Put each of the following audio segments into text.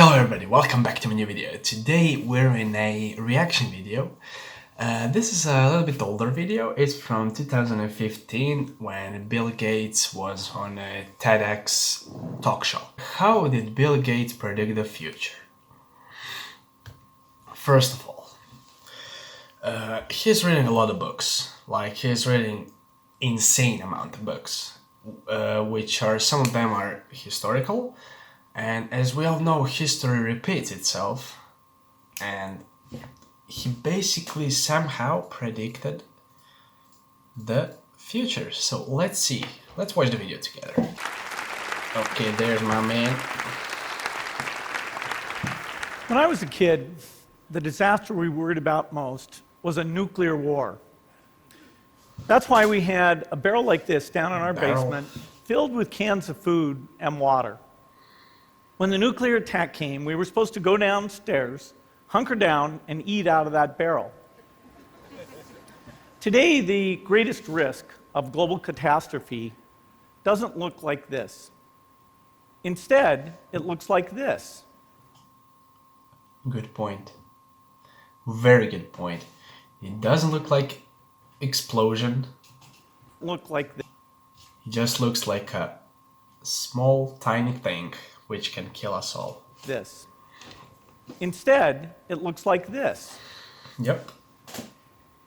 Hello everybody, welcome back to my new video. Today we're in a reaction video. This is a little bit older video. It's from 2015 when Bill Gates was on a TEDx talk show. How did Bill Gates predict the future? First of all, he's reading a lot of books. Like, he's reading insane amount of books, which are, some of them are historical. And as we all know, history repeats itself, and he basically somehow predicted the future. So let's see. Let's watch the video together. Okay, there's my man. When I was a kid, the disaster we worried about most was a nuclear war. That's why we had a barrel like this down in our basement, filled with cans of food and water. When the nuclear attack came, we were supposed to go downstairs, hunker down, and eat out of that barrel. Today, the greatest risk of global catastrophe doesn't look like this. Instead, it looks like this. Good point. Very good point. It doesn't look like explosion. Look like this. It just looks like a small, tiny thing which can kill us all. This. Instead, it looks like this. Yep.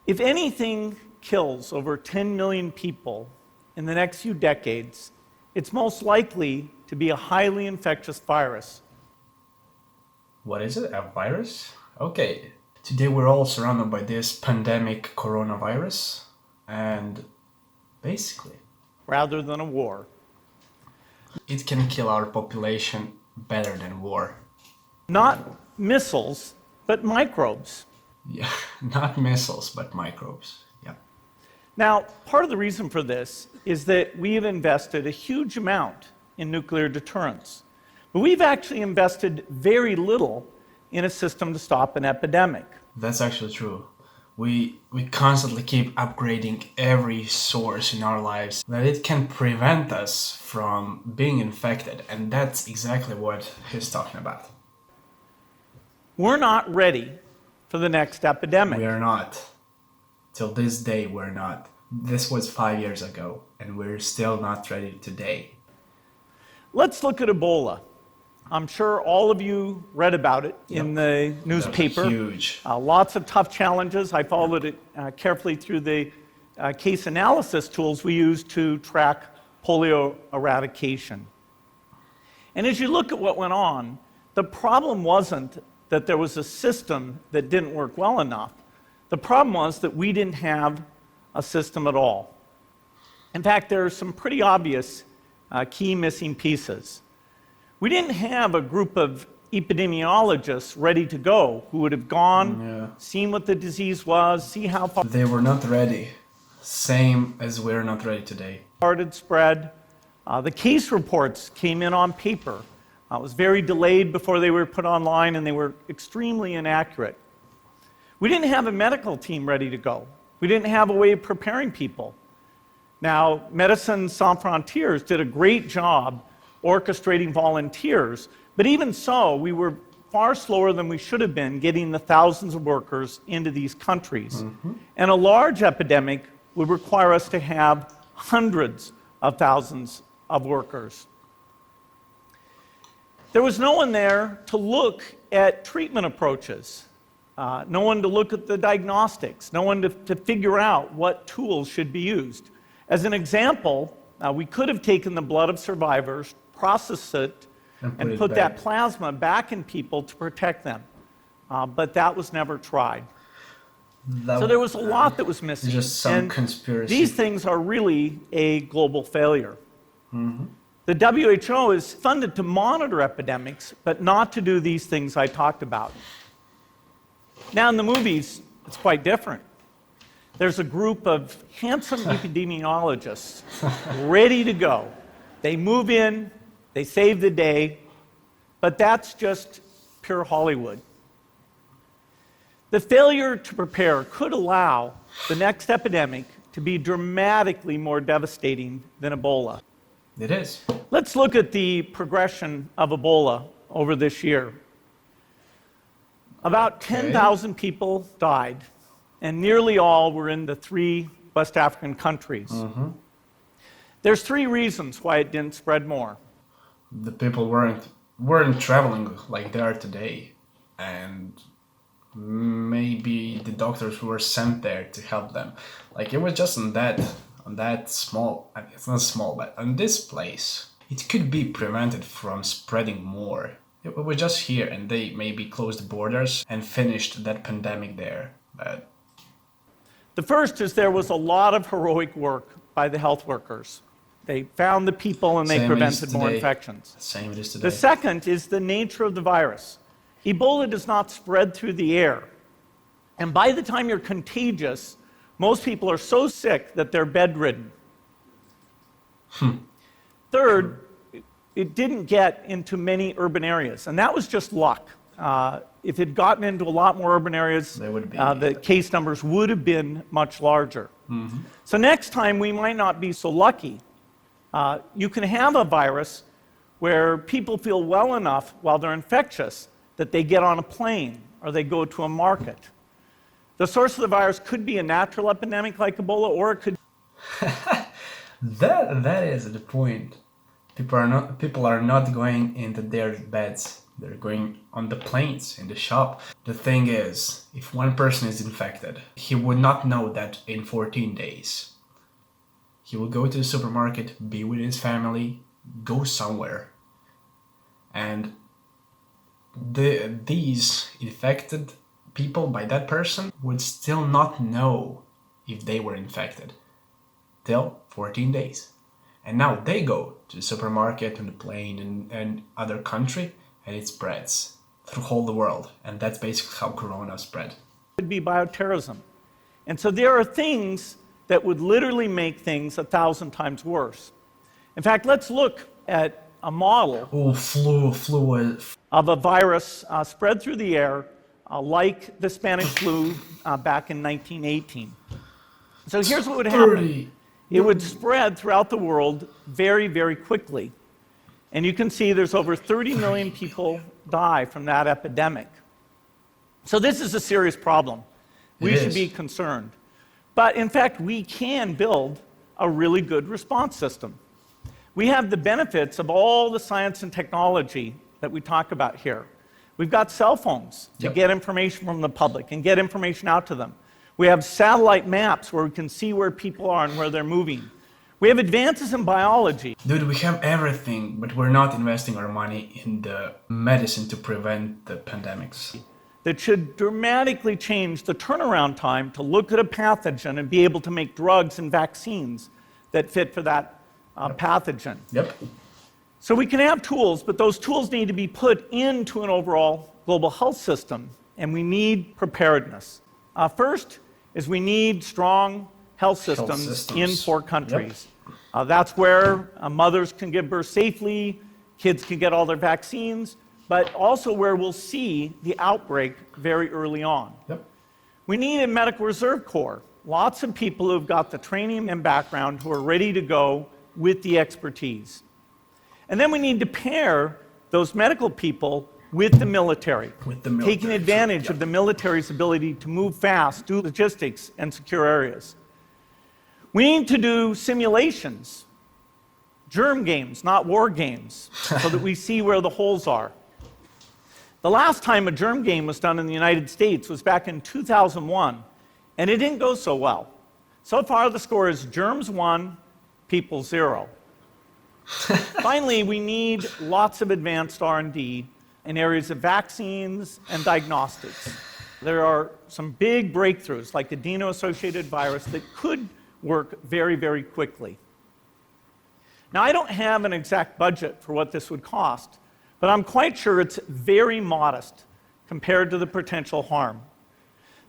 If anything kills over 10 million people in the next few decades, it's most likely to be a highly infectious virus. What is it? A virus? Okay. Today we're all surrounded by this pandemic coronavirus, and basically, Rather than a war. it can kill our population better than war. Not missiles, but microbes. Yeah, not missiles, but microbes. Yeah. Now, part of the reason for this is that we have invested a huge amount in nuclear deterrence. But we've actually invested very little in a system to stop an epidemic. That's actually true. We constantly keep upgrading every source in our lives that it can prevent us from being infected, and that's exactly what he's talking about. We're not ready for the next epidemic. We are not. Till this day, we're not. This was 5 years ago, and we're still not ready today. Let's look at Ebola. I'm sure all of you read about it in the newspaper. Huge. Lots of tough challenges. I followed it carefully through the case analysis tools we use to track polio eradication. And as you look at what went on, the problem wasn't that there was a system that didn't work well enough. The problem was that we didn't have a system at all. In fact, there are some pretty obvious key missing pieces. We didn't have a group of epidemiologists ready to go who would have gone, seen what the disease was, see how far They were not ready. Same as we're not ready today. it had spread. The case reports came in on paper. It was very delayed before they were put online, and they were extremely inaccurate. We didn't have a medical team ready to go. We didn't have a way of preparing people. Now, Médecins Sans Frontières did a great job orchestrating volunteers, but even so, we were far slower than we should have been getting the thousands of workers into these countries. And a large epidemic would require us to have hundreds of thousands of workers. There was no one there to look at treatment approaches, no one to look at the diagnostics, no one to figure out what tools should be used. As an example, we could have taken the blood of survivors, processed it, and put that plasma back in people to protect them. But that was never tried. So there was a lot that was missing. Just some conspiracy. These things are really a global failure. The WHO is funded to monitor epidemics, but not to do these things I talked about. Now in the movies, it's quite different. There's a group of handsome epidemiologists ready to go. They move in, they save the day, but that's just pure Hollywood. The failure to prepare could allow the next epidemic to be dramatically more devastating than Ebola. It is. Let's look at the progression of Ebola over this year. About 10,000 people died, and nearly all were in the 3 West African countries. There's 3 reasons why it didn't spread more. The people weren't traveling like they are today, and maybe the doctors who were sent there to help them, like it was just on that small, it's not small, but on this place, it could be prevented from spreading more. It was just here, and they maybe closed the borders and finished that pandemic there. But the first is there was a lot of heroic work by the health workers. They found the people and they prevented more infections. Same it is today. The second is the nature of the virus. Ebola does not spread through the air. And by the time you're contagious, most people are so sick that they're bedridden. Third, it didn't get into many urban areas, and that was just luck. If it had gotten into a lot more urban areas, the case numbers would have been much larger. So next time, we might not be so lucky. You can have a virus where people feel well enough while they're infectious that they get on a plane or they go to a market. The source of the virus could be a natural epidemic like Ebola, or it could... That is the point. People are not going into their beds. They're going on the planes, in the shop. The thing is, if one person is infected, he would not know that in 14 days. He will go to the supermarket, be with his family, go somewhere. And these infected people by that person would still not know if they were infected till 14 days. And now they go to the supermarket, on the plane, and other country, and it spreads through all the world. And that's basically how Corona spread. It could be bioterrorism. And so there are things that would literally make things 1,000 times worse. In fact, let's look at a model of a virus spread through the air like the Spanish flu back in 1918. So here's what would happen. It would spread throughout the world very, very quickly. And you can see there's over 30 million people die from that epidemic. So this is a serious problem. We should be concerned. But in fact, we can build a really good response system. We have the benefits of all the science and technology that we talk about here. We've got cell phones to get information from the public and get information out to them. We have satellite maps where we can see where people are and where they're moving. We have advances in biology. Dude, we have everything, but we're not investing our money in the medicine to prevent the pandemics. That should dramatically change the turnaround time to look at a pathogen and be able to make drugs and vaccines that fit for that pathogen. So we can have tools, but those tools need to be put into an overall global health system, and we need preparedness. First is we need strong health systems in poor countries. That's where mothers can give birth safely, kids can get all their vaccines, but also where we'll see the outbreak very early on. We need a medical reserve corps, lots of people who've got the training and background who are ready to go with the expertise. And then we need to pair those medical people with the military, taking advantage of the military's ability to move fast, do logistics, and secure areas. We need to do simulations, germ games, not war games, so that we see where the holes are. The last time a germ game was done in the United States was back in 2001, and it didn't go so well. So far, the score is germs 1, people 0. Finally, we need lots of advanced R&D in areas of vaccines and diagnostics. There are some big breakthroughs, like adeno-associated virus, that could work very, very quickly. Now, I don't have an exact budget for what this would cost, but I'm quite sure it's very modest compared to the potential harm.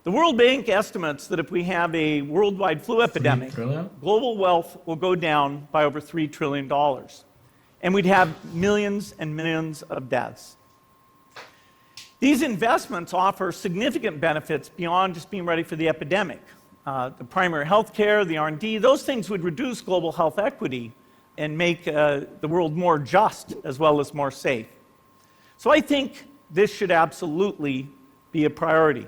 The World Bank estimates that if we have a worldwide flu epidemic, global wealth will go down by over $3 trillion, and we'd have millions and millions of deaths. These investments offer significant benefits beyond just being ready for the epidemic. The primary health care, the R&D, those things would reduce global health equity and make the world more just as well as more safe. So I think this should absolutely be a priority.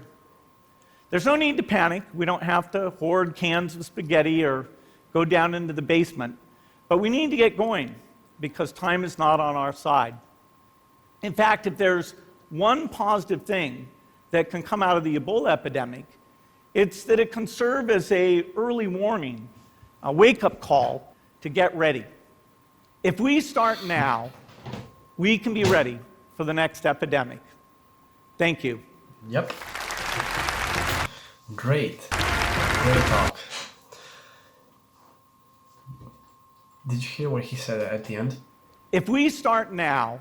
There's no need to panic. We don't have to hoard cans of spaghetti or go down into the basement. But we need to get going because time is not on our side. In fact, if there's one positive thing that can come out of the Ebola epidemic, it's that it can serve as an early warning, a wake-up call to get ready. If we start now, we can be ready for the next epidemic. Thank you. Yep. Great talk. Did you hear what he said at the end? If we start now,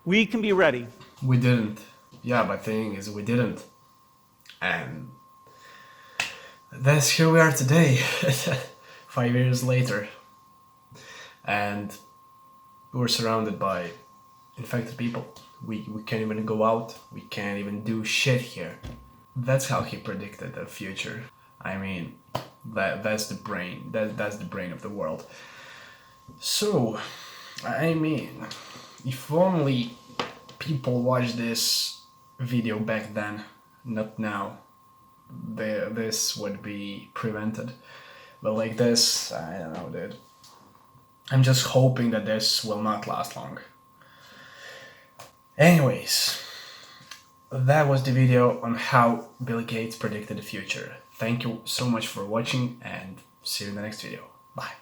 we can be ready. We didn't. Yeah, but the thing is, we didn't. And that's here we are today, 5 years later. And we're surrounded by infected people. We can't even go out. We can't even do shit here. That's how he predicted the future. I mean, that's the brain. That's the brain of the world. So, I mean, if only people watched this video back then, not now, this would be prevented. But like this, I don't know, dude. I'm just hoping that this will not last long. Anyways, that was the video on how Bill Gates predicted the future. Thank you so much for watching and see you in the next video. Bye.